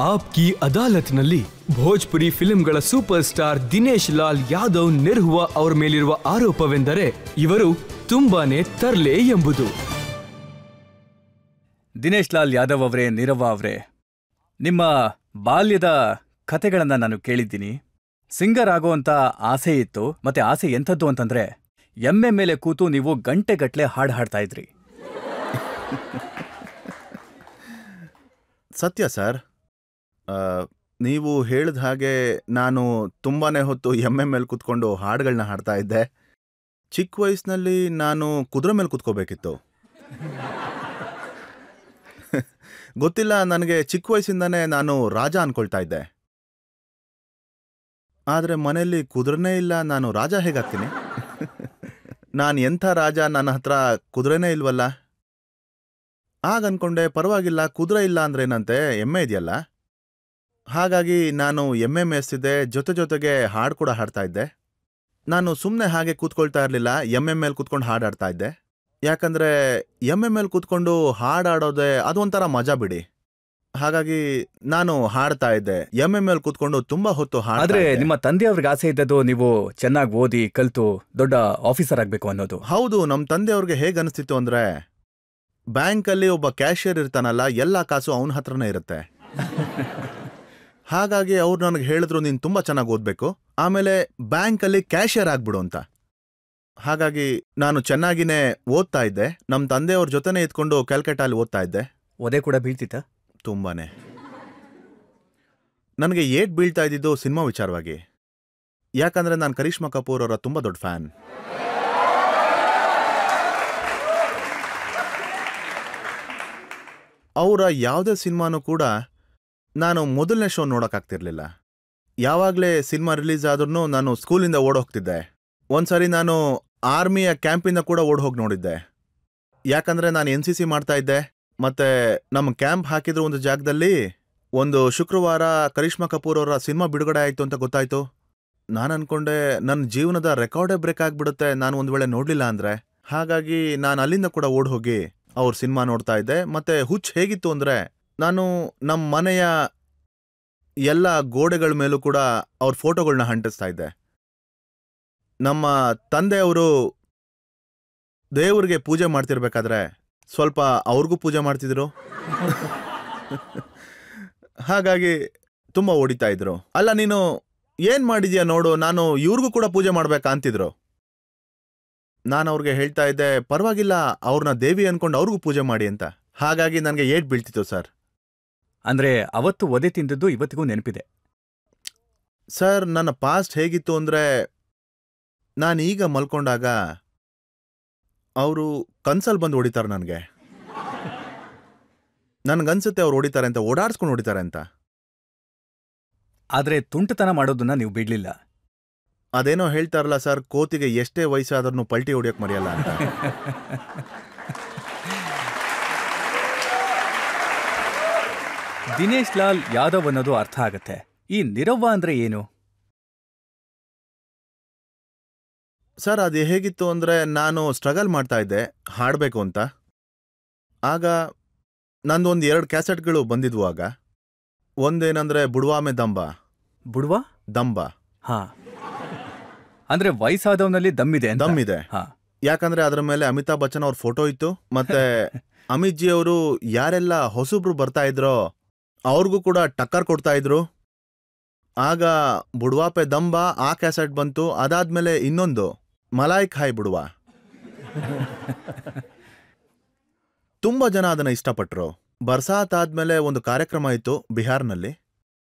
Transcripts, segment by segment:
Aapki ಅದಾಲತ್ನಲ್ಲಿ Bhojpuri ಫಿಲ್ಮ್ಗಳ super star Dinesh Lal Yadav ನಿರ್ಹುವ ಅವರ ಮೇಲಿರುವ ಆರೋಪವೆಂದರೆ ಇವರು ತುಂಬಾನೇ ತರ್ಲೆ ಎಂಬುದು. ದಿನೇಶ್ ಲಾಲ್ ಯಾದವ್ ಅವರೇ, ನಿರವ್ವ ಅವರೇ, ನಿಮ್ಮ ಬಾಲ್ಯದ ಕಥೆಗಳನ್ನ ನಾನು ಕೇಳಿದ್ದೀನಿ. ಸಿಂಗರ್ ಆಗೋಂಥ ಆಸೆ ಇತ್ತು. ಮತ್ತೆ ಆಸೆ ಎಂಥದ್ದು ಅಂತಂದ್ರೆ ಎಮ್ಮೆ ಮೇಲೆ ಕೂತು ನೀವು ಗಂಟೆಗಟ್ಲೆ ಹಾಡು ಹಾಡ್ತಾ ಇದ್ರಿ. ಸತ್ಯ ಸರ್. ನೀವು ಹೇಳಿದ ಹಾಗೆ ನಾನು ತುಂಬಾನೇ ಹೊತ್ತು ಎಮ್ಮೆ ಮೇಲೆ ಕೂತ್ಕೊಂಡು ಹಾಡುಗಳನ್ನ ಹಾಡ್ತಾ ಇದ್ದೆ. ಚಿಕ್ಕ ವಯಸ್ಸಿನಲ್ಲಿ ನಾನು ಕುದುರೆ ಮೇಲೆ ಕೂತ್ಕೋಬೇಕಿತ್ತು. ಗೊತ್ತಿಲ್ಲ, ನನಗೆ ಚಿಕ್ಕ ವಯಸ್ಸಿಂದನೇ ನಾನು ರಾಜ ಅನ್ಕೊಳ್ತಾ ಇದ್ದೆ. ಆದರೆ ಮನೆಯಲ್ಲಿ ಕುದುರೆನೇ ಇಲ್ಲ, ನಾನು ರಾಜ ಹೇಗಾಗ್ತೀನಿ? ನಾನು ಎಂಥ ರಾಜ, ನನ್ನ ಹತ್ರ ಕುದುರೆನೇ ಇಲ್ವಲ್ಲ. ಆಗ ಅನ್ಕೊಂಡೆ, ಪರವಾಗಿಲ್ಲ, ಕುದುರೆ ಇಲ್ಲ ಅಂದ್ರೆ ಏನಂತೆ, ಎಮ್ಮೆ ಇದೆಯಲ್ಲ. ಹಾಗಾಗಿ ನಾನು ಎಮ್ಮೆ ಮೇಯಿಸ್ತಿದ್ದೆ, ಜೊತೆಗೆ ಹಾಡು ಕೂಡ ಹಾಡ್ತಾ ಇದ್ದೆ. ನಾನು ಸುಮ್ಮನೆ ಹಾಗೆ ಕೂತ್ಕೊಳ್ತಾ ಇರಲಿಲ್ಲ, ಎಮ್ಮೆ ಮೇಲೆ ಕೂತ್ಕೊಂಡು ಹಾಡಾಡ್ತಾ ಇದ್ದೆ. ಯಾಕಂದ್ರೆ ಎಮ್ಮೆ ಮೇಲೆ ಕೂತ್ಕೊಂಡು ಹಾಡಾಡೋದೆ ಅದೊಂಥರ ಮಜಾ ಬಿಡಿ. ಹಾಗಾಗಿ ನಾನು ಹಾಡ್ತಾ ಇದ್ದೆ, ಎಮ್ಮೆ ಮೇಲೆ ಕೂತ್ಕೊಂಡು ತುಂಬಾ ಹೊತ್ತು ಆದ್ರೆ ನಿಮ್ಮ ತಂದೆಯವ್ರಿಗೆ ಆಸೆ ಇದ್ದದ್ದು ನೀವು ಚೆನ್ನಾಗಿ ಓದಿ ಕಲ್ತು ದೊಡ್ಡ ಆಫೀಸರ್ ಆಗ್ಬೇಕು ಅನ್ನೋದು. ಹೌದು. ನಮ್ಮ ತಂದೆಯವ್ರಿಗೆ ಹೇಗೆ ಅನಿಸ್ತಿತ್ತು ಅಂದ್ರೆ, ಬ್ಯಾಂಕಲ್ಲಿ ಒಬ್ಬ ಕ್ಯಾಶಿಯರ್ ಇರ್ತಾನಲ್ಲ, ಎಲ್ಲ ಕಾಸು ಅವನ ಹತ್ರನೇ ಇರುತ್ತೆ. ಹಾಗಾಗಿ ಅವ್ರು ನನಗೆ ಹೇಳಿದ್ರು, ನೀನು ತುಂಬಾ ಚೆನ್ನಾಗಿ ಓದ್ಬೇಕು, ಆಮೇಲೆ ಬ್ಯಾಂಕಲ್ಲಿ ಕ್ಯಾಶಿಯರ್ ಆಗ್ಬಿಡು ಅಂತ. ಹಾಗಾಗಿ ನಾನು ಚೆನ್ನಾಗಿನೇ ಓದ್ತಾ ಇದ್ದೆ. ನಮ್ಮ ತಂದೆಯವ್ರ ಜೊತೆನೇ ಇದ್ಕೊಂಡು ಕ್ಯಾಲ್ಕಟಾಲ್ಲಿ ಓದ್ತಾ ಇದ್ದೆ. ಓದೇ ಕೂಡ ಬೀಳ್ತಿತ್ತ? ತುಂಬಾನೇ. ನನಗೆ ಏಟ್ ಬೀಳ್ತಾ ಇದ್ದಿದ್ದು ಸಿನಿಮಾ ವಿಚಾರವಾಗಿ. ಯಾಕಂದ್ರೆ ನಾನು ಕರಿಷ್ಮಾ ಕಪೂರ್ ಅವರ ತುಂಬಾ ದೊಡ್ಡ ಫ್ಯಾನ್. ಅವರ ಯಾವುದೇ ಸಿನಿಮಾನೂ ಕೂಡ ನಾನು ಮೊದಲನೇ ಶೋ ನೋಡೋಕ್ಕಾಗ್ತಿರ್ಲಿಲ್ಲ. ಯಾವಾಗಲೇ ಸಿನಿಮಾ ರಿಲೀಸ್ ಆದ್ರೂ ನಾನು ಸ್ಕೂಲಿಂದ ಓಡೋಗ್ತಿದ್ದೆ. ಒಂದ್ಸರಿ ನಾನು ಆರ್ಮಿಯ ಕ್ಯಾಂಪಿಂದ ಕೂಡ ಓಡೋಗಿ ನೋಡಿದ್ದೆ. ಯಾಕಂದ್ರೆ ನಾನು NCC ಮಾಡ್ತಾ ಇದ್ದೆ. ಮತ್ತೆ ನಮ್ಮ ಕ್ಯಾಂಪ್ ಹಾಕಿದ್ರು ಒಂದು ಜಾಗದಲ್ಲಿ. ಒಂದು ಶುಕ್ರವಾರ ಕರಿಷ್ಮಾ ಕಪೂರ್ ಅವರ ಸಿನಿಮಾ ಬಿಡುಗಡೆ ಆಯಿತು ಅಂತ ಗೊತ್ತಾಯ್ತು. ನಾನು ಅನ್ಕೊಂಡೆ, ನನ್ನ ಜೀವನದ ರೆಕಾರ್ಡೇ ಬ್ರೇಕ್ ಆಗಿಬಿಡುತ್ತೆ ನಾನು ಒಂದು ವೇಳೆ ನೋಡಲಿಲ್ಲ ಅಂದ್ರೆ. ಹಾಗಾಗಿ ನಾನು ಅಲ್ಲಿಂದ ಕೂಡ ಓಡ್ ಹೋಗಿ ಅವ್ರ ಸಿನಿಮಾ ನೋಡ್ತಾ ಇದ್ದೆ. ಮತ್ತೆ ಹುಚ್ಚು ಹೇಗಿತ್ತು ಅಂದ್ರೆ, ನಾನು ನಮ್ಮ ಮನೆಯ ಎಲ್ಲ ಗೋಡೆಗಳ ಮೇಲೂ ಕೂಡ ಅವ್ರ ಫೋಟೋಗಳನ್ನ ಅಂಟಿಸ್ತಾ ಇದ್ದೆ. ನಮ್ಮ ತಂದೆಯವರು ದೇವ್ರಿಗೆ ಪೂಜೆ ಮಾಡ್ತಿರ್ಬೇಕಾದ್ರೆ ಸ್ವಲ್ಪ ಅವ್ರಿಗೂ ಪೂಜೆ ಮಾಡ್ತಿದ್ರು. ಹಾಗಾಗಿ ತುಂಬಾ ಹೊಡಿತಾ ಇದ್ರು. ಅಲ್ಲ, ನೀನು ಏನ್ ಮಾಡಿದ್ಯಾ ನೋಡು, ನಾನು ಇವ್ರಿಗೂ ಕೂಡ ಪೂಜೆ ಮಾಡ್ಬೇಕಾ ಅಂತಿದ್ರು. ನಾನು ಅವ್ರಿಗೆ ಹೇಳ್ತಾ ಇದ್ದೆ, ಪರವಾಗಿಲ್ಲ, ಅವ್ರನ್ನ ದೇವಿ ಅನ್ಕೊಂಡು ಅವ್ರಿಗೂ ಪೂಜೆ ಮಾಡಿ ಅಂತ. ಹಾಗಾಗಿ ನನಗೆ ಏಟ್ ಬೀಳ್ತಿತ್ತು ಸರ್. ಅಂದ್ರೆ ಅವತ್ತು ಒದೆ ತಿಂದದ್ದು ಇವತ್ತಿಗೂ ನೆನಪಿದೆ ಸರ್. ನನ್ನ ಪಾಸ್ಟ್ ಹೇಗಿತ್ತು ಅಂದ್ರೆ, ನಾನೀಗ ಮಲ್ಕೊಂಡಾಗ ಅವರು ಕನ್ಸಲ್ಲಿ ಬಂದು ಹೊಡಿತಾರೆ ನನಗೆ. ನನ್ಗನ್ಸುತ್ತೆ ಅವ್ರು ಹೊಡಿತಾರೆ ಅಂತ, ಓಡಾಡ್ಸ್ಕೊಂಡು ಹೊಡಿತಾರೆ ಅಂತ. ಆದ್ರೆ ತುಂಟತನ ಮಾಡೋದನ್ನ ನೀವು ಬಿಡ್ಲಿಲ್ಲ. ಅದೇನೋ ಹೇಳ್ತಾರಲ್ಲ ಸರ್, ಕೋತಿಗೆ ಎಷ್ಟೇ ವಯಸ್ಸಾದ್ರೂ ಪಲ್ಟಿ ಹೊಡಿಯೋಕ್ ಮರೆಯಲ್ಲ ಅಂತ. ದಿನೇಶ್ ಲಾಲ್ ಯಾದವ್ ಅನ್ನೋದು ಅರ್ಥ ಆಗತ್ತೆ. ಈ ನಿರವ್ವ ಅಂದ್ರೆ ಏನು ಸರ್? ಅದು ಹೇಗಿತ್ತು ಅಂದ್ರೆ, ನಾನು ಸ್ಟ್ರಗಲ್ ಮಾಡ್ತಾ ಇದ್ದೆ ಹಾಡಬೇಕು ಅಂತ. ಆಗ ನಂದೊಂದು 2 ಕ್ಯಾಸೆಟ್ಗಳು ಬಂದಿದ್ವು. ಆಗ ಒಂದೇನಂದ್ರೆ ಬುಡ್ವಾ ಮೇ ದಂಬ. ಬುಡ್ವಾ ದಂಬ? ಹಾ, ಅಂದ್ರೆ ವಯಸ್ಸಾದವನಲ್ಲಿ ದಮ್ಮಿದೆ. ದಮ್ಮಿದೆ. ಯಾಕಂದ್ರೆ ಅದರ ಮೇಲೆ ಅಮಿತಾಬ್ ಬಚ್ಚನ್ ಅವ್ರ ಫೋಟೋ ಇತ್ತು. ಮತ್ತೆ ಅಮಿತ್ ಜಿ ಅವರು ಯಾರೆಲ್ಲ ಹೊಸಬ್ರು ಬರ್ತಾ ಇದ್ರೋ ಅವ್ರಿಗೂ ಕೂಡ ಟಕ್ಕರ್ ಕೊಡ್ತಾ ಇದ್ರು. ಆಗ ಬುಡ್ವಾ ಪೆ ದಂಬ ಆ ಕ್ಯಾಸೆಟ್ ಬಂತು. ಅದಾದ್ಮೇಲೆ ಇನ್ನೊಂದು ಮಲಾಯಿಕ್ ಹಾಯ್ ಬುಡ್ವಾ. ತುಂಬಾ ಜನ ಅದನ್ನ ಇಷ್ಟಪಟ್ರು. ಬರ್ಸಾತ್ ಆದ್ಮೇಲೆ ಒಂದು ಕಾರ್ಯಕ್ರಮ ಇತ್ತು ಬಿಹಾರ್ನಲ್ಲಿ.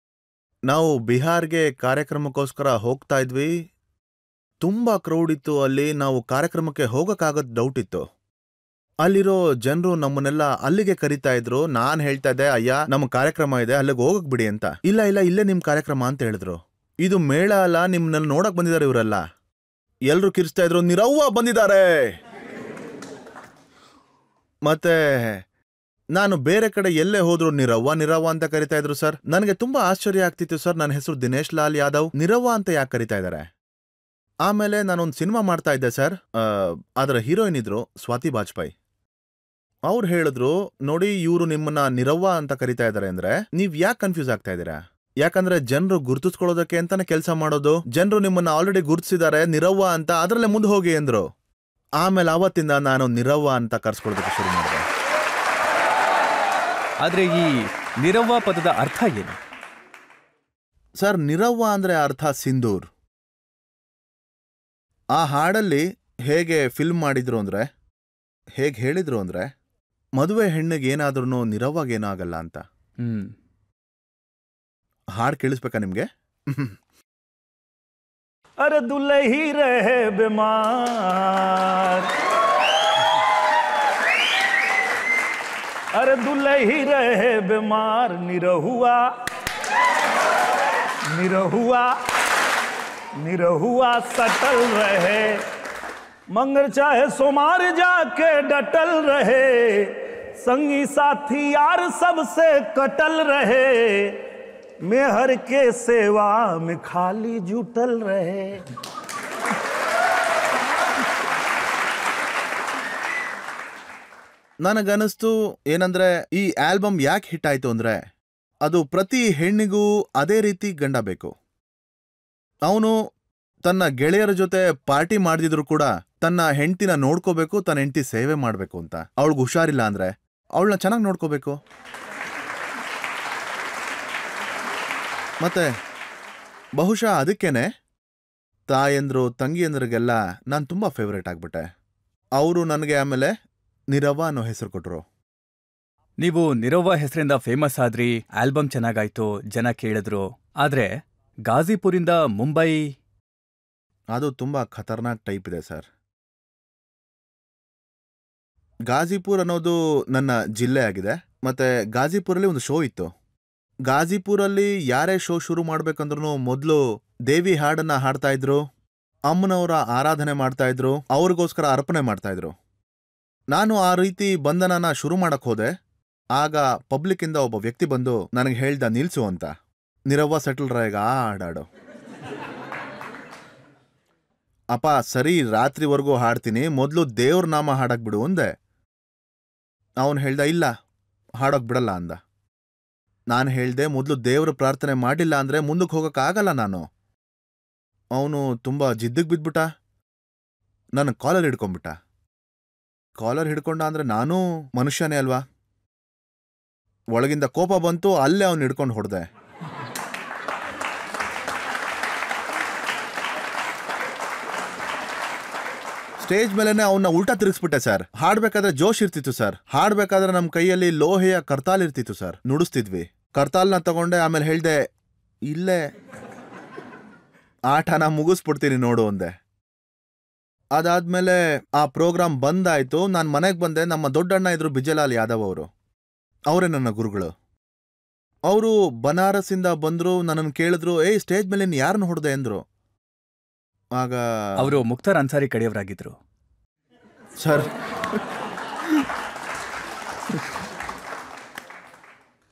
ನಾವು ಬಿಹಾರ್ಗೆ ಕಾರ್ಯಕ್ರಮಕ್ಕೋಸ್ಕರ ಹೋಗ್ತಾ ಇದ್ವಿ. ತುಂಬಾ ಕ್ರೌಡ್ ಇತ್ತು ಅಲ್ಲಿ. ನಾವು ಕಾರ್ಯಕ್ರಮಕ್ಕೆ ಹೋಗಕ್ಕಾಗದ್ ಡೌಟ್ ಇತ್ತು. ಅಲ್ಲಿರೋ ಜನರು ನಮ್ಮನ್ನೆಲ್ಲ ಅಲ್ಲಿಗೆ ಕರೀತಾ ಇದ್ರು. ನಾನ್ ಹೇಳ್ತಾ ಇದ್ದೆ, ಅಯ್ಯ, ನಮ್ಮ ಕಾರ್ಯಕ್ರಮ ಇದೆ, ಅಲ್ಲಿಗೆ ಹೋಗಕ್ ಬಿಡಿ ಅಂತ. ಇಲ್ಲ, ಇಲ್ಲೇ ನಿಮ್ ಕಾರ್ಯಕ್ರಮ ಅಂತ ಹೇಳಿದ್ರು. ಇದು ಮೇಳ ಅಲ್ಲ, ನಿಮ್ನೆಲ್ಲ ನೋಡಕ್ ಬಂದಿದ್ದಾರೆ ಇವರೆಲ್ಲ. ಎಲ್ರು ಕಿರ್ಸ್ತಾ ಇದ್ರು, ನಿರವ್ವ ಬಂದಿದ್ದಾರೆ. ಮತ್ತೆ ನಾನು ಬೇರೆ ಕಡೆ ಎಲ್ಲೇ ಹೋದ್ರು ನಿರವ್ವ ಅಂತ ಕರಿತಾ ಇದ್ರು ಸರ್. ನನಗೆ ತುಂಬಾ ಆಶ್ಚರ್ಯ ಆಗ್ತಿತ್ತು ಸರ್, ನನ್ನ ಹೆಸರು ದಿನೇಶ್ ಲಾಲ್ ಯಾದವ್, ನಿರವ್ವ ಅಂತ ಯಾಕೆ ಕರಿತಾ ಇದ್ದಾರೆ? ಆಮೇಲೆ ನಾನೊಂದು ಸಿನಿಮಾ ಮಾಡ್ತಾ ಇದ್ದೆ ಸರ್. ಅದರ ಹೀರೋಯಿನ್ ಇದ್ರು ಸ್ವಾತಿ ಬಾಜ್ಪಾಯಿ. ಅವ್ರು ಹೇಳಿದ್ರು, ನೋಡಿ ಇವರು ನಿಮ್ಮನ್ನ ನಿರವ್ವ ಅಂತ ಕರಿತಾ ಇದಾರೆ ಅಂದ್ರೆ ನೀವ್ ಯಾಕೆ ಕನ್ಫ್ಯೂಸ್ ಆಗ್ತಾ ಇದೀರಾ? ಯಾಕಂದ್ರೆ ಜನರು ಗುರ್ತಿಸ್ಕೊಳ್ಳೋದಕ್ಕೆ ಅಂತಾನೆ ಕೆಲಸ ಮಾಡೋದು. ಜನರು ನಿಮ್ಮನ್ನ ಆಲ್ರೆಡಿ ಗುರ್ತಿಸಿದ್ದಾರೆ ನಿರವ್ವ ಅಂತ, ಅದರಲ್ಲೇ ಮುಂದೆ ಹೋಗಿ ಅಂದ್ರು. ಆಮೇಲೆ ಅವತ್ತಿಂದ ನಾನು ನಿರವ್ವ ಅಂತ ಕರ್ಸ್ಕೊಳ್ಳೋದಕ್ಕೆ ಶುರು ಮಾಡಿದೆ. ಆದ್ರೆ ಈ ನಿರವ್ವ ಪದದ ಅರ್ಥ ಏನು? ಸರ್, ನಿರವ್ವ ಅಂದ್ರೆ ಅರ್ಥ ಸಿಂಧೂರ್. ಆ ಹಾಡಲ್ಲಿ ಹೇಗೆ ಫಿಲ್ಮ್ ಮಾಡಿದ್ರು ಅಂದ್ರೆ, ಹೇಗೆ ಹೇಳಿದ್ರು ಅಂದ್ರೆ, ಮದುವೆ ಹೆಣ್ಣಿಗೆ ಏನಾದ್ರೂ ನಿರವ್ವಾಗೇನೂ ಆಗಲ್ಲ ಅಂತ. ಹಾಡು ಕೇಳಿಸ್ಬೇಕಾ ನಿಮ್ಗೆ? अरे दुल्ही रहे बीमार, अरे दुल्ही रहे बीमार, निरहुआ निरहुआ निरहुआ सटल रहे, मंगर चाहे सोमार जाके डटल रहे, संगी साथी यार सबसे कटल रहे, मेहर के सेवा में खाली जुटल रहे. ನನಗನ್ನಿಸ್ತು ಏನಂದ್ರೆ, ಈ ಆಲ್ಬಮ್ ಯಾಕೆ ಹಿಟ್ ಆಯ್ತು ಅಂದ್ರೆ, ಅದು ಪ್ರತಿ ಹೆಣ್ಣಿಗೂ ಅದೇ ರೀತಿ ಗಂಡ ಬೇಕು. ಅವನು ತನ್ನ ಗೆಳೆಯರ ಜೊತೆ ಪಾರ್ಟಿ ಮಾಡ್ದಿದ್ರು ಕೂಡ ತನ್ನ ಹೆಂಡ್ತಿನ ನೋಡ್ಕೋಬೇಕು, ತನ್ನ ಹೆಂಡ್ತಿ ಸೇವೆ ಮಾಡ್ಬೇಕು ಅಂತ. ಅವಳಿಗೆ ಹುಷಾರಿಲ್ಲ ಅಂದ್ರೆ ಅವಳನ್ನ ಚೆನ್ನಾಗಿ ನೋಡ್ಕೋಬೇಕು. ಮತ್ತೆ ಬಹುಶಃ ಅದಕ್ಕೇನೆ ತಾಯಂದ್ರು ತಂಗಿಯಂದ್ರಿಗೆಲ್ಲ ನಾನು ತುಂಬ ಫೇವ್ರೇಟ್ ಆಗ್ಬಿಟ್ಟೆ. ಅವರು ನನಗೆ ಆಮೇಲೆ ನಿರವ್ವ ಅನ್ನೋ ಹೆಸರು ಕೊಟ್ಟರು. ನೀವು ನಿರವ್ವ ಹೆಸರಿಂದ ಫೇಮಸ್ ಆದ್ರಿ, ಆಲ್ಬಮ್ ಚೆನ್ನಾಗಾಯ್ತು, ಜನ ಕೇಳಿದ್ರು. ಆದ್ರೆ ಗಾಜಿಪುರಿಂದ ಮುಂಬೈ ಅದು ತುಂಬಾ ಖತರ್ನಾಕ್ ಟೈಪ್ ಇದೆ ಸರ್. ಗಾಜಿಪುರ್ ಅನ್ನೋದು ನನ್ನ ಜಿಲ್ಲೆ ಆಗಿದೆ. ಮತ್ತೆ ಗಾಜಿಪುರಲ್ಲಿ ಒಂದು ಶೋ ಇತ್ತು. ಗಾಜಿಪುರಲ್ಲಿ ಯಾರೇ ಶೋ ಶುರು ಮಾಡ್ಬೇಕಂದ್ರೂ ಮೊದಲು ದೇವಿ ಹಾಡನ್ನ ಹಾಡ್ತಾ ಇದ್ರು, ಅಮ್ಮನವರ ಆರಾಧನೆ ಮಾಡ್ತಾ ಇದ್ರು, ಅವ್ರಿಗೋಸ್ಕರ ಅರ್ಪಣೆ ಮಾಡ್ತಾ ಇದ್ರು. ನಾನು ಆ ರೀತಿ ಬಂಧನನ ಶುರು ಮಾಡಕ್ ಹೋದೆ. ಆಗ ಪಬ್ಲಿಕ್ಕಿಂದ ಒಬ್ಬ ವ್ಯಕ್ತಿ ಬಂದು ನನಗೆ ಹೇಳ್ದ, ನಿಲ್ಸು ಅಂತ, ನಿರವ್ವ ಸೆಟಲ್ ರಾಯಗ ಹಾಡಾಡು. ಅಪ್ಪ ಸರಿ, ರಾತ್ರಿವರೆಗೂ ಹಾಡ್ತೀನಿ, ಮೊದಲು ದೇವ್ರ ನಾಮ ಹಾಡಕ್ ಬಿಡು ಅಂದೆ. ಅವನು ಹೇಳ್ದ, ಇಲ್ಲ ಹಾಡೋಕ್ ಬಿಡಲ್ಲ ಅಂದ. ನಾನು ಹೇಳ್ದೆ, ಮೊದಲು ದೇವ್ರ ಪ್ರಾರ್ಥನೆ ಮಾಡಿಲ್ಲ ಅಂದ್ರೆ ಮುಂದಕ್ಕೆ ಹೋಗಕ್ಕಾಗಲ್ಲ ನಾನು. ಅವನು ತುಂಬಾ ಜಿದ್ದಿಗೆ ಬಿದ್ಬಿಟ್ಟ, ನನ್ನ ಕಾಲರ್ ಹಿಡ್ಕೊಂಡ್ಬಿಟ್ಟ. ಕಾಲರ್ ಹಿಡ್ಕೊಂಡ ಅಂದ್ರೆ ನಾನೂ ಮನುಷ್ಯನೇ ಅಲ್ವಾ. ಒಳಗಿಂದ ಕೋಪ ಬಂತು, ಅಲ್ಲೇ ಅವನು ಹಿಡ್ಕೊಂಡು ಹೊಡೆದೆ. ಸ್ಟೇಜ್ ಮೇಲೆನೆ ಅವನ್ನ ಉಲ್ಟಾ ತಿರುಗಿಸ್ಬಿಟ್ಟೆ ಸರ್. ಹಾಡ್ಬೇಕಾದ್ರೆ ಜೋಶ್ ಇರ್ತಿತ್ತು ಸರ್. ಹಾಡ್ಬೇಕಾದ್ರೆ ನಮ್ಮ ಕೈಯಲ್ಲಿ ಲೋಹೆಯ ಕರ್ತಾಲ್ ಇರ್ತಿತ್ತು ಸರ್, ನುಡಿಸ್ತಿದ್ವಿ. ಕರ್ತಾಲ್ನ ತಗೊಂಡೆ. ಆಮೇಲೆ ಹೇಳ್ದೆ, ಇಲ್ಲೇ ಆಟನ ಮುಗಿಸ್ಬಿಡ್ತೀನಿ ನೋಡು ಅಂದೆ. ಅದಾದ್ಮೇಲೆ ಆ ಪ್ರೋಗ್ರಾಮ್ ಬಂದಾಯ್ತು. ನಾನು ಮನೆಗೆ ಬಂದೆ. ನಮ್ಮ ದೊಡ್ಡಣ್ಣ ಇದ್ರು, ಬಿಜಲಾಲ್ ಯಾದವ್ ಅವರು. ಅವರೇ ನನ್ನ ಗುರುಗಳು. ಅವರು ಬನಾರಸ್ಸಿಂದ ಬಂದ್ರು, ನನ್ನನ್ನು ಕೇಳಿದ್ರು, ಸ್ಟೇಜ್ ಮೇಲೆ ಯಾರನ್ನು ಹೊಡೆದೆ ಅಂದ್ರು. ಆಗ ಅವರು ಮುಕ್ತಾರ್ ಅನ್ಸಾರಿ ಕಡೆಯವರಾಗಿದ್ರು ಸರ್.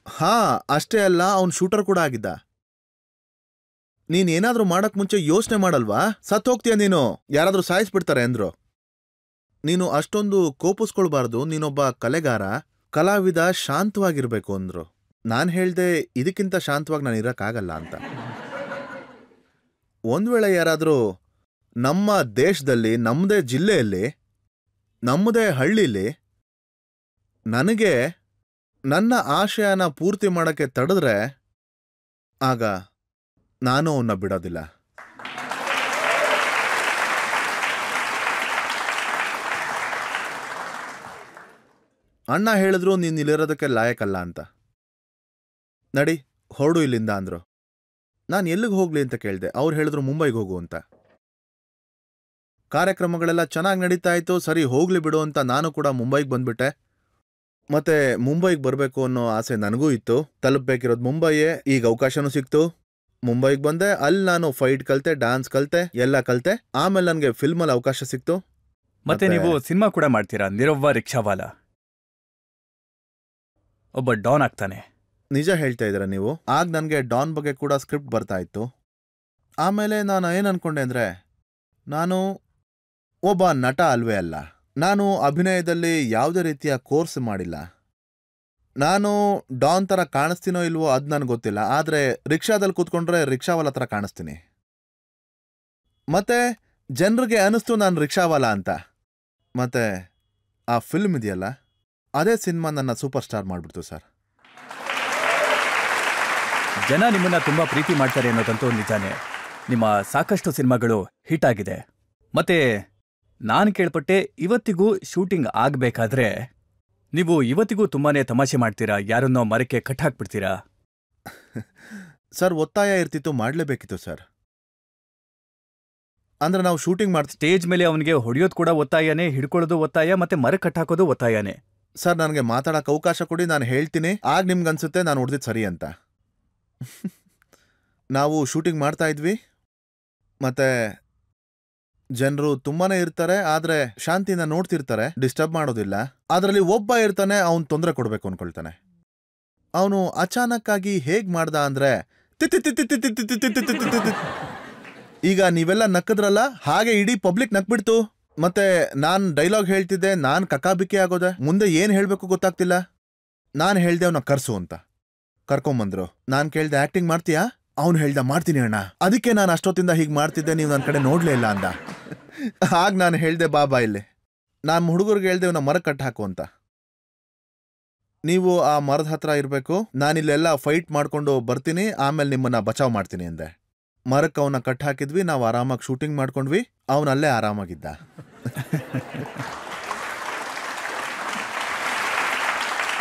ಹಾ, ಅಷ್ಟೇ ಅಲ್ಲ, ಅವನ್ ಶೂಟರ್ ಕೂಡ ಆಗಿದ್ದ. ನೀನೇನಾದ್ರೂ ಮಾಡಕ್ ಮುಂಚೆ ಯೋಚನೆ ಮಾಡಲ್ವಾ? ಸತ್ ಹೋಗ್ತೀಯ ನೀನು, ಯಾರಾದ್ರೂ ಸಾಯಿಸ್ಬಿಡ್ತಾರೆ ಅಂದ್ರು. ನೀನು ಅಷ್ಟೊಂದು ಕೋಪಿಸ್ಕೊಳ್ಬಾರ್ದು, ನೀನೊಬ್ಬ ಕಲೆಗಾರ, ಕಲಾವಿದ, ಶಾಂತವಾಗಿರ್ಬೇಕು ಅಂದ್ರು. ನಾನ್ ಹೇಳ್ದೆ, ಇದಕ್ಕಿಂತ ಶಾಂತವಾಗಿ ನಾನು ಇರಕ್ಕಾಗಲ್ಲ ಅಂತ. ಒಂದ್ ವೇಳೆ ಯಾರಾದ್ರೂ ನಮ್ಮ ದೇಶದಲ್ಲಿ, ನಮ್ಮದೇ ಜಿಲ್ಲೆಯಲ್ಲಿ, ನಮ್ಮದೇ ಹಳ್ಳಿಲಿ ನನಗೆ ನನ್ನ ಆಶಯನ ಪೂರ್ತಿ ಮಾಡಕ್ಕೆ ತಡೆದ್ರೆ ಆಗ ನಾನು ಅವನ್ನ ಬಿಡೋದಿಲ್ಲ. ಅಣ್ಣ ಹೇಳಿದ್ರು, ನೀನ್ ಇಲ್ಲಿರೋದಕ್ಕೆ ಲಾಯಕಲ್ಲ ಅಂತ. ನಡಿ ಹೊರಡು ಇಲ್ಲಿಂದ ಅಂದ್ರು. ನಾನು ಎಲ್ಲಿಗೆ ಹೋಗ್ಲಿ ಅಂತ ಕೇಳಿದೆ. ಅವ್ರು ಹೇಳಿದ್ರು, ಮುಂಬೈಗೆ ಹೋಗು ಅಂತ. ಕಾರ್ಯಕ್ರಮಗಳೆಲ್ಲ ಚೆನ್ನಾಗಿ ನಡೀತಾ ಇತ್ತು. ಸರಿ ಹೋಗ್ಲಿ ಬಿಡು ಅಂತ ನಾನು ಕೂಡ ಮುಂಬೈಗೆ ಬಂದ್ಬಿಟ್ಟೆ. ಮತ್ತೆ ಮುಂಬೈಗೆ ಬರಬೇಕು ಅನ್ನೋ ಆಸೆ ನನಗೂ ಇತ್ತು. ತಲುಪಬೇಕಿರೋದು ಮುಂಬೈಯೇ. ಈಗ ಅವಕಾಶನೂ ಸಿಕ್ತು. ಮುಂಬೈಗೆ ಬಂದೆ. ಅಲ್ಲಿ ನಾನು ಫೈಟ್ ಕಲ್ತೆ, ಡ್ಯಾನ್ಸ್ ಕಲ್ತೆ, ಎಲ್ಲ ಕಲ್ತೆ. ಆಮೇಲೆ ನನಗೆ ಫಿಲ್ಮಲ್ಲಿ ಅವಕಾಶ ಸಿಕ್ತು. ಮತ್ತೆ ನೀವು ಸಿನಿಮಾ ಕೂಡ ಮಾಡ್ತೀರಾ. ನಿರವ್ವ ರಿಕ್ಷಾವಾಲ ಒಬ್ಬ ಡಾನ್ ಆಗ್ತಾನೆ. ನಿಜ ಹೇಳ್ತಾ ಇದ್ದೀರಾ ನೀವು. ಆಗ ನನಗೆ ಡಾನ್ ಬಗ್ಗೆ ಕೂಡ ಸ್ಕ್ರಿಪ್ಟ್ ಬರ್ತಾ ಇತ್ತು. ಆಮೇಲೆ ನಾನು ಏನು ಅನ್ಕೊಂಡೆ ಅಂದರೆ, ನಾನು ಒಬ್ಬ ನಟ ಅಲ್ವೇ ಅಲ್ಲ, ನಾನು ಅಭಿನಯದಲ್ಲಿ ಯಾವುದೇ ರೀತಿಯ ಕೋರ್ಸ್ ಮಾಡಿಲ್ಲ. ನಾನು ಡಾನ್ ಥರ ಕಾಣಿಸ್ತೀನೋ ಇಲ್ವೋ ಅದು ನನಗೆ ಗೊತ್ತಿಲ್ಲ, ಆದರೆ ರಿಕ್ಷಾದಲ್ಲಿ ಕೂತ್ಕೊಂಡ್ರೆ ರಿಕ್ಷಾವಾಲ ಥರ ಕಾಣಿಸ್ತೀನಿ. ಮತ್ತೆ ಜನರಿಗೆ ಅನಿಸ್ತು ನಾನು ರಿಕ್ಷಾವಾಲ ಅಂತ. ಮತ್ತೆ ಆ ಫಿಲ್ಮ್ ಇದೆಯಲ್ಲ, ಅದೇ ಸಿನಿಮಾ ನನ್ನ ಸೂಪರ್ ಸ್ಟಾರ್ ಮಾಡಿಬಿಡ್ತು ಸರ್. ಜನ ನಿಮ್ಮನ್ನ ತುಂಬಾ ಪ್ರೀತಿ ಮಾಡ್ತಾರೆ ಅನ್ನೋದಂತೂ ನಿಜಾನೇ. ನಿಮ್ಮ ಸಾಕಷ್ಟು ಸಿನಿಮಾಗಳು ಹಿಟ್ ಆಗಿದೆ. ಮತ್ತೆ ನಾನು ಕೇಳ್ಪಟ್ಟೆ, ಇವತ್ತಿಗೂ ಶೂಟಿಂಗ್ ಆಗ್ಬೇಕಾದ್ರೆ ನೀವು ಇವತ್ತಿಗೂ ತುಂಬಾನೇ ತಮಾಷೆ ಮಾಡ್ತೀರಾ, ಯಾರನ್ನೋ ಮರಕ್ಕೆ ಕಟ್ ಹಾಕ್ಬಿಡ್ತೀರಾ. ಸರ್, ಒತ್ತಾಯ ಇರ್ತಿತ್ತು, ಮಾಡಲೇಬೇಕಿತ್ತು ಸರ್. ಅಂದ್ರೆ ನಾವು ಶೂಟಿಂಗ್ ಸ್ಟೇಜ್ ಮೇಲೆ ಅವನಿಗೆ ಹೊಡೆಯೋದು ಕೂಡ ಒತ್ತಾಯನೇ, ಹಿಡ್ಕೊಳ್ಳೋದು ಒತ್ತಾಯ, ಮತ್ತೆ ಮರ ಕಟ್ ಹಾಕೋದು ಒತ್ತಾಯನೇ. ಸರ್, ನನಗೆ ಮಾತಾಡಕ್ಕೆ ಅವಕಾಶ ಕೊಡಿ, ನಾನು ಹೇಳ್ತೀನಿ, ಆಗ ನಿಮ್ಗನ್ಸುತ್ತೆ ನಾನು ಹೊಡೆದಿದ್ದು ಸರಿ ಅಂತ. ನಾವು ಶೂಟಿಂಗ್ ಮಾಡ್ತಾ ಇದ್ವಿ, ಮತ್ತೆ ಜನರು ತುಂಬಾನೇ ಇರ್ತಾರೆ, ಆದ್ರೆ ಶಾಂತಿನ ನೋಡ್ತಿರ್ತಾರೆ, ಡಿಸ್ಟರ್ಬ್ ಮಾಡೋದಿಲ್ಲ. ಅದರಲ್ಲಿ ಒಬ್ಬ ಇರ್ತಾನೆ, ಅವನು ತೊಂದರೆ ಕೊಡ್ಬೇಕು ಅನ್ಕೊಳ್ತಾನೆ. ಅವನು ಅಚಾನಕ್ ಆಗಿ ಹೇಗ್ ಮಾಡ್ದ ಅಂದ್ರೆ ಈಗ ನೀವೆಲ್ಲ ನಕ್ಕದ್ರಲ್ಲ, ಹಾಗೆ ಇಡೀ ಪಬ್ಲಿಕ್ ನಕ್ಬಿಡ್ತು. ಮತ್ತೆ ನಾನ್ ಡೈಲಾಗ್ ಹೇಳ್ತಿದ್ದೆ, ನಾನ್ ಕಕ್ಕಾಬಿಕ್ಕಿ ಆಗೋದೆ, ಮುಂದೆ ಏನ್ ಹೇಳ್ಬೇಕು ಗೊತ್ತಾಗ್ತಿಲ್ಲ. ನಾನ್ ಹೇಳ್ದೆ ಅವನ ಕರ್ಸು ಅಂತ. ಕರ್ಕೊಂಬಂದ್ರು. ನಾನ್ ಕೇಳ್ದೆ ಆಕ್ಟಿಂಗ್ ಮಾಡ್ತೀಯಾ? ಅವ್ನು ಹೇಳ್ದ ಮಾಡ್ತೀನಿ ಅಣ್ಣ, ಅದಕ್ಕೆ ನಾನು ಅಷ್ಟೊತ್ತಿಂದ ಹೀಗೆ ಮಾಡ್ತಿದ್ದೆ, ನೀವು ನನ್ನ ಕಡೆ ನೋಡ್ಲೇ ಇಲ್ಲ ಅಂದ. ಆಗ ನಾನು ಹೇಳ್ದೆ ಬಾಬಾ ಇಲ್ಲಿ, ನಾನು ಹುಡುಗರಿಗೆ ಹೇಳ್ದೆ ಅವನ ಮರ ಕಟ್ ಹಾಕು ಅಂತ. ನೀವು ಆ ಮರದ ಹತ್ರ ಇರಬೇಕು, ನಾನಿಲ್ಲೆಲ್ಲ ಫೈಟ್ ಮಾಡ್ಕೊಂಡು ಬರ್ತೀನಿ, ಆಮೇಲೆ ನಿಮ್ಮನ್ನ ಬಚಾವ್ ಮಾಡ್ತೀನಿ ಅಂದೆ. ಮರಕ್ಕೆ ಅವನ ಕಟ್ ಹಾಕಿದ್ವಿ, ನಾವು ಆರಾಮಾಗಿ ಶೂಟಿಂಗ್ ಮಾಡ್ಕೊಂಡ್ವಿ, ಅವನಲ್ಲೇ ಆರಾಮಾಗಿದ್ದ.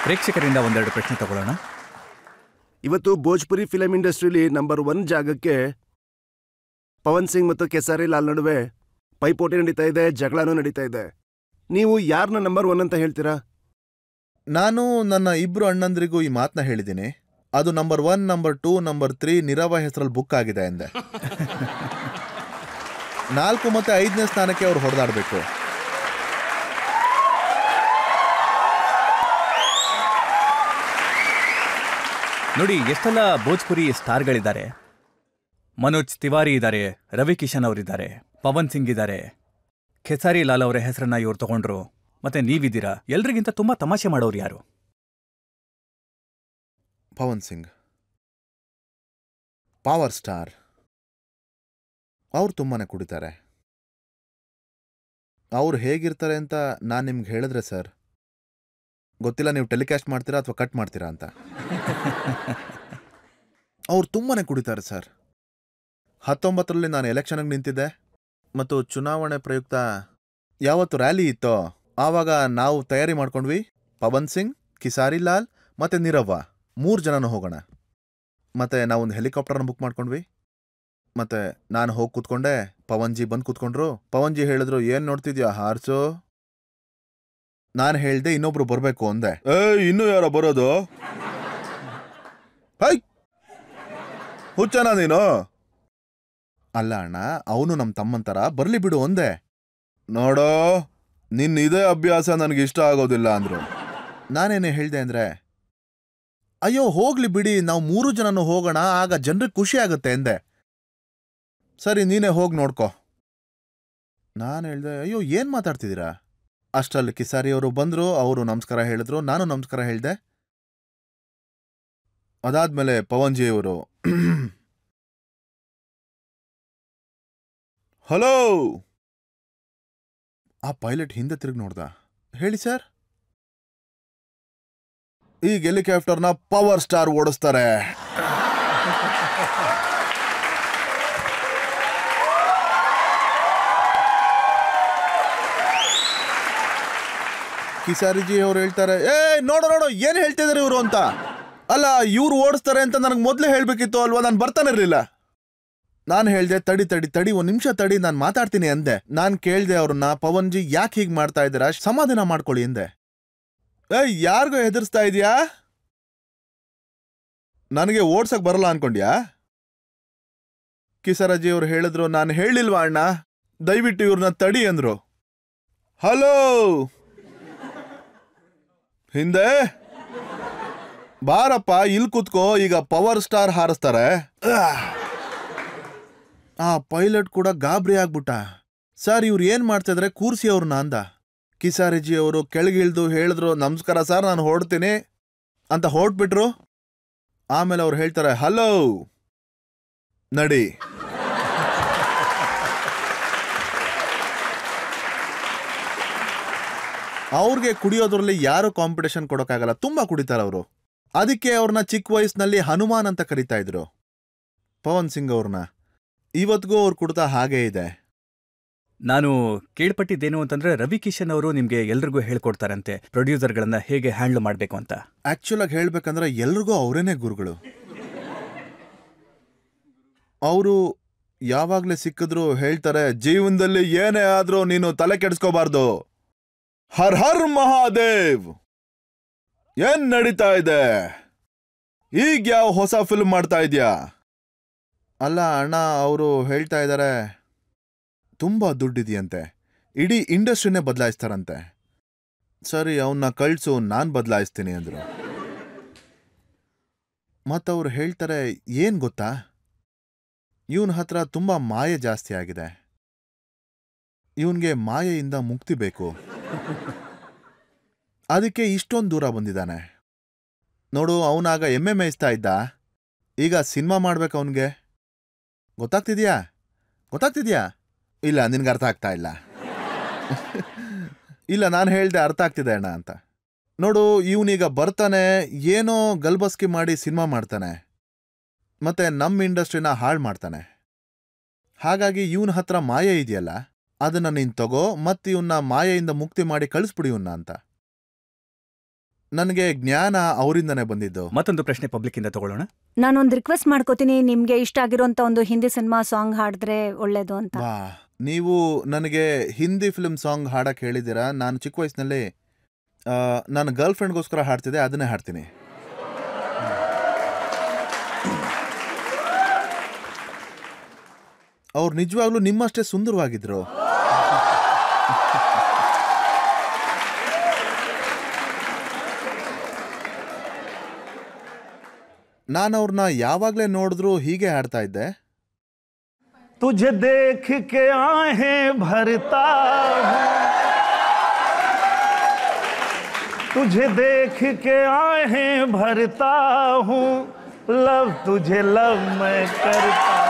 ಪ್ರೇಕ್ಷಕರಿಂದ ಒಂದೆರಡು ಪ್ರಶ್ನೆ ತಗೊಳ್ಳೋಣ. ಇವತ್ತು ಭೋಜ್ಪುರಿ ಫಿಲಂ ಇಂಡಸ್ಟ್ರಿಲಿ ನಂಬರ್ 1 ಜಾಗಕ್ಕೆ ಪವನ್ ಸಿಂಗ್ ಮತ್ತು ಕೆಸಾರಿ ಲಾಲ್ ನಡುವೆ ಪೈಪೋಟಿ ನಡೀತಾ ಇದೆ, ಜಗಳನೂ ನಡೀತಾ ಇದೆ. ನೀವು ಯಾರನ್ನ ನಂಬರ್ 1 ಅಂತ ಹೇಳ್ತೀರಾ? ನಾನು ನನ್ನ ಇಬ್ರು ಅಣ್ಣಂದ್ರಿಗೂ ಈ ಮಾತನ್ನ ಹೇಳಿದ್ದೀನಿ. ಅದು ನಂಬರ್ 1, ನಂಬರ್ 2, ನಂಬರ್ 3 ನೀರವ ಹೆಸರಲ್ಲಿ ಬುಕ್ ಆಗಿದೆ ಎಂದೆ. 4 ಮತ್ತೆ 5ನೇ ಸ್ಥಾನಕ್ಕೆ ಅವ್ರು ಹೊಡೆದಾಡಬೇಕು. ನೋಡಿ, ಎಷ್ಟೆಲ್ಲ ಭೋಜ್ಪುರಿ ಸ್ಟಾರ್ಗಳಿದ್ದಾರೆ. ಮನೋಜ್ ತಿವಾರಿ ಇದ್ದಾರೆ, ರವಿ ಕಿಶನ್ ಅವರಿದ್ದಾರೆ, ಪವನ್ ಸಿಂಗ್ ಇದ್ದಾರೆ, ಖೇಸಾರಿ ಲಾಲ್ ಅವರ ಹೆಸರನ್ನ ಇವ್ರು ತಗೊಂಡ್ರು, ಮತ್ತೆ ನೀವಿದ್ದೀರಾ. ಎಲ್ರಿಗಿಂತ ತುಂಬಾ ತಮಾಷೆ ಮಾಡೋರು ಯಾರು? Pawan Singh, power star. ಅವ್ರು ತುಂಬಾನೇ ಕುಡಿತಾರೆ. ಅವ್ರು ಹೇಗಿರ್ತಾರೆ ಅಂತ ನಾನು ನಿಮ್ಗೆ ಹೇಳಿದ್ರೆ ಸರ್ ಗೊತ್ತಿಲ್ಲ, ನೀವು ಟೆಲಿಕಾಸ್ಟ್ ಮಾಡ್ತೀರಾ ಅಥವಾ ಕಟ್ ಮಾಡ್ತೀರಾ ಅಂತ. ಅವ್ರು ತುಂಬಾನೇ ಕುಡಿತಾರೆ ಸರ್. 19ರಲ್ಲಿ ನಾನು ಎಲೆಕ್ಷನ್ಗೆ ನಿಂತಿದ್ದೆ, ಮತ್ತು ಚುನಾವಣೆ ಪ್ರಯುಕ್ತ ಯಾವತ್ತು ರ್ಯಾಲಿ ಇತ್ತೋ ಆವಾಗ ನಾವು ತಯಾರಿ ಮಾಡ್ಕೊಂಡ್ವಿ. ಪವನ್ ಸಿಂಗ್, ಕಿಸಾರಿ ಲಾಲ್ ಮತ್ತೆ ನೀರವ್ವ 3 ಜನನೂ ಹೋಗೋಣ. ಮತ್ತೆ ನಾವೊಂದು ಹೆಲಿಕಾಪ್ಟರ್ನ ಬುಕ್ ಮಾಡ್ಕೊಂಡ್ವಿ. ಮತ್ತೆ ನಾನು ಹೋಗಿ ಕೂತ್ಕೊಂಡೆ, ಪವನ್ಜಿ ಬಂದು ಕೂತ್ಕೊಂಡ್ರು. ಪವನ್ಜಿ ಹೇಳಿದ್ರು, ಏನ್ ನೋಡ್ತಿದ್ಯಾ ಹಾರ್ಸು? ನಾನು ಹೇಳ್ದೆ ಇನ್ನೊಬ್ರು ಬರ್ಬೇಕು ಅಂದೆ. ಇನ್ನೂ ಯಾರೋ ಬರೋದು? ಹೈ ಹುಚ್ಚನ ನೀನು? ಅಲ್ಲ ಅಣ್ಣ, ಅವನು ನಮ್ಮ ತಮ್ಮಂತರ, ಬರ್ಲಿ ಬಿಡು ಅಂದೆ. ನೋಡೋ, ನಿನ್ನ ಇದೇ ಅಭ್ಯಾಸ ನನಗೆ ಇಷ್ಟ ಆಗೋದಿಲ್ಲ ಅಂದ್ರು. ನಾನೇನೇ ಹೇಳ್ದೆ ಅಂದ್ರೆ, ಅಯ್ಯೋ ಹೋಗ್ಲಿ ಬಿಡಿ, ನಾವು 3 ಜನನೂ ಹೋಗೋಣ, ಆಗ ಜನರಿಗೆ ಖುಷಿ ಆಗುತ್ತೆ ಎಂದೆ. ಸರಿ, ನೀನೇ ಹೋಗಿ ನೋಡ್ಕೊ. ನಾನು ಹೇಳ್ದೆ, ಅಯ್ಯೋ ಏನ್ ಮಾತಾಡ್ತಿದ್ದೀರಾ? ಅಷ್ಟರಲ್ಲಿ ಕಿಸಾರಿ ಅವರು ಬಂದ್ರು. ಅವರು ನಮಸ್ಕಾರ ಹೇಳಿದ್ರು, ನಾನು ನಮಸ್ಕಾರ ಹೇಳ್ದೆ. ಅದಾದ್ಮೇಲೆ ಪವನ್ಜಿ ಅವರು, ಹಲೋ. ಆ ಪೈಲಟ್ ಹಿಂದೆ ತಿರುಗಿ ನೋಡ್ದ. ಹೇಳಿ ಸರ್. ಈಗ ಹೆಲಿಕಾಪ್ಟರ್ನ ಪವರ್ ಸ್ಟಾರ್ ಓಡಿಸ್ತಾರೆ. ಕಿಸಾರಿಜಿ ಅವ್ರು ಹೇಳ್ತಾರೆ, ನೋಡು ನೋಡು ಏನ್ ಹೇಳ್ತಿದಾರೆ ಇವರು ಅಂತ. ಅಲ್ಲ, ಇವ್ರು ಓಡಿಸ್ತಾರೆ ಅಂತ ನನಗೆ ಮೊದಲೇ ಹೇಳ್ಬೇಕಿತ್ತು ಅಲ್ವಾ, ನಾನು ಬರ್ತಾನೆ ಇರ್ಲಿಲ್ಲ. ನಾನು ಹೇಳ್ದೆ, ತಡಿ ತಡಿ ತಡಿ, 1 ನಿಮಿಷ ತಡಿ, ನಾನು ಮಾತಾಡ್ತೀನಿ ಅಂದೆ. ನಾನು ಕೇಳ್ದೆ ಅವ್ರನ್ನ, ಪವನ್ಜಿ ಯಾಕೆ ಹೀಗೆ ಮಾಡ್ತಾ ಇದ್ದೀರಾ, ಸಮಾಧಾನ ಮಾಡ್ಕೊಳ್ಳಿ ಎಂದೆ. ಯಾರಿಗೋ ಹೆದರ್ಸ್ತಾ ಇದೀಯಾ? ನನಗೆ ಓಡ್ಸಕ್ ಬರಲ್ಲ ಅನ್ಕೊಂಡ್ಯಾ? ಕಿಸರಾಜಿ ಅವ್ರು ಹೇಳಿದ್ರು, ನಾನು ಹೇಳಿಲ್ವಾ ಅಣ್ಣ, ದಯವಿಟ್ಟು ಇವ್ರನ್ನ ತಡಿ ಅಂದ್ರು. ಹಲೋ, ಹಿಂದೆ ಬಾರಪ್ಪ, ಇಲ್ಲಿ ಕೂತ್ಕೋ, ಈಗ ಪವರ್ ಸ್ಟಾರ್ ಹಾರಿಸ್ತಾರೆ. ಆ ಪೈಲಟ್ ಕೂಡ ಗಾಬರಿ ಆಗ್ಬಿಟ್ಟ. ಸರ್, ಇವ್ರು ಏನ್ ಮಾಡ್ತಿದ್ರೆ, ಕೂರ್ಸಿ ಅವ್ರನ್ನ ಅಂದ. ಕಿಸಾರಿಜಿ ಅವರು ಕೆಳಗಿಳ್ದು ಹೇಳಿದ್ರು, ನಮಸ್ಕಾರ ಸರ್ ನಾನು ಹೊರಡ್ತೀನಿ ಅಂತ ಹೊರಟ್ಬಿಟ್ರು. ಆಮೇಲೆ ಅವ್ರು ಹೇಳ್ತಾರೆ, ಹಲೋ ನಡಿ. ಅವ್ರಿಗೆ ಕುಡಿಯೋದ್ರಲ್ಲಿ ಯಾರು ಕಾಂಪಿಟೇಷನ್ ಕೊಡೋಕ್ಕಾಗಲ್ಲ, ತುಂಬಾ ಕುಡಿತಾರೆ ಅವರು. ಅದಕ್ಕೆ ಅವ್ರನ್ನ ಚಿಕ್ಕ ವಯಸ್ಸಿನಲ್ಲಿ ಹನುಮಾನ್ ಅಂತ ಕರೀತಾ ಇದ್ರು ಪವನ್ ಸಿಂಗ್ ಅವ್ರನ್ನ. ಇವತ್ತಿಗೂ ಅವ್ರ ಕುಡಿತ ಹಾಗೇ ಇದೆ. ನಾನು ಕೇಳ್ಪಟ್ಟಿದ್ದೇನು ಅಂತಂದ್ರೆ ರವಿ ಕಿಶನ್ ಅವರು ನಿಮ್ಗೆ ಎಲ್ರಿಗೂ ಹೇಳ್ಕೊಡ್ತಾರಂತೆ ಪ್ರೊಡ್ಯೂಸರ್ಗಳನ್ನ ಹೇಗೆ ಹ್ಯಾಂಡಲ್ ಮಾಡ್ಬೇಕು ಅಂತ. ಆಕ್ಚುಲ್ ಆಗಿ ಹೇಳ್ಬೇಕಂದ್ರೆ ಎಲ್ರಿಗೂ ಅವರೇನೆ ಗುರುಗಳು. ಅವರು ಯಾವಾಗ್ಲೇ ಸಿಕ್ಕಿದ್ರು ಹೇಳ್ತಾರೆ, ಜೀವನದಲ್ಲಿ ಏನೇ ಆದ್ರೂ ನೀನು ತಲೆ ಕೆಡಿಸ್ಕೋಬಾರ್ದು. ಹರ್ ಹರ್ ಮಹಾದೇವ್, ಏನ್ ನಡೀತಾ ಇದೆ, ಈಗ ಯಾವ ಹೊಸ ಫಿಲ್ಮ್ ಮಾಡ್ತಾ ಇದ್ಯಾ? ಅಲ್ಲ ಅಣ್ಣ, ಅವರು ಹೇಳ್ತಾ ಇದ್ದಾರೆ ತುಂಬಾ ದುಡ್ಡಿದೆಯಂತೆ, ಇಡೀ ಇಂಡಸ್ಟ್ರಿನೇ ಬದಲಾಯಿಸ್ತಾರಂತೆ. ಸರಿ ಅವನ್ನ ಕಳ್ಸು, ನಾನು ಬದಲಾಯಿಸ್ತೀನಿ ಅಂದ್ರು. ಮತ್ತವ್ರು ಹೇಳ್ತಾರೆ, ಏನ್ ಗೊತ್ತಾ, ಇವನ್ ಹತ್ರ ತುಂಬಾ ಮಾಯೆ ಜಾಸ್ತಿ ಆಗಿದೆ, ಇವನ್ಗೆ ಮಾಯೆಯಿಂದ ಮುಕ್ತಿ ಬೇಕು, ಅದಕ್ಕೆ ಇಷ್ಟೊಂದು ದೂರ ಬಂದಿದ್ದಾನೆ. ನೋಡು, ಅವನಾಗ ಎಮ್ಮೆ ಮೇಯಿಸ್ತಾ ಇದ್ದ, ಈಗ ಸಿನಿಮಾ ಮಾಡ್ಬೇಕು ಅವನ್ಗೆ. ಗೊತ್ತಾಗ್ತಿದ್ಯಾ? ಇಲ್ಲ, ನಿನ್ಗೆ ಅರ್ಥ ಆಗ್ತಾ ಇಲ್ಲ. ಇಲ್ಲ, ನಾನು ಹೇಳ್ದೆ ಅರ್ಥ ಆಗ್ತಿದೆ ಅಣ್ಣ ಅಂತ. ನೋಡು, ಇವನೀಗ ಬರ್ತಾನೆ, ಏನೋ ಗಲ್ಬಸ್ಕಿ ಮಾಡಿ ಸಿನಿಮಾ ಮಾಡ್ತಾನೆ, ಮತ್ತೆ ನಮ್ಮ ಇಂಡಸ್ಟ್ರಿನ ಹಾಳು ಮಾಡ್ತಾನೆ. ಹಾಗಾಗಿ ಇವನ ಹತ್ರ ಮಾಯೆ ಇದೆಯಲ್ಲ, ಅದನ್ನ ನೀನ್ ತಗೋ, ಮತ್ತೆ ಇವನ್ನ ಮಾಯೆಯಿಂದ ಮುಕ್ತಿ ಮಾಡಿ ಕಳಿಸ್ಬಿಡಿ ಇವನ್ನ ಅಂತ. ನನಗೆ ಜ್ಞಾನ ಅವರಿಂದನೇ ಬಂದಿದ್ದು. ಮತ್ತೊಂದು ಪ್ರಶ್ನೆ ಪಬ್ಲಿಕ್ ಇಂದ ತಗೊಳ್ಳೋಣ. ನಾನೊಂದು ರಿಕ್ವೆಸ್ಟ್ ಮಾಡ್ಕೋತೀನಿ, ನಿಮ್ಗೆ ಇಷ್ಟ ಆಗಿರೋಂತ ಒಂದು ಹಿಂದಿ ಸಿನಿಮಾ ಸಾಂಗ್ ಹಾಡಿದ್ರೆ ಒಳ್ಳೇದು ಅಂತ. ವಾ, ನೀವು ನನಗೆ ಹಿಂದಿ ಫಿಲ್ಮ್ ಸಾಂಗ್ ಹಾಡಕ್ ಹೇಳಿದ್ದೀರಾ. ನಾನು ಚಿಕ್ಕ ವಯಸ್ಸಿನಲ್ಲಿ ನನ್ನ ಗರ್ಲ್ ಫ್ರೆಂಡ್ಗೋಸ್ಕರ ಹಾಡ್ತಿದ್ದೆ, ಅದನ್ನೇ ಹಾಡ್ತೀನಿ. ಅವ್ರು ನಿಜವಾಗ್ಲೂ ನಿಮ್ಮಷ್ಟೇ ಸುಂದರವಾಗಿದ್ರು. ನಾನು ಅವ್ರನ್ನ ಯಾವಾಗ್ಲೇ ನೋಡಿದ್ರು ಹೀಗೆ ಹಾಡ್ತಾ ಇದ್ದೆ. तुझे देख के आहें भरता हूँ, तुझे देख के आहें भरता हूँ, लव तुझे लव मैं करता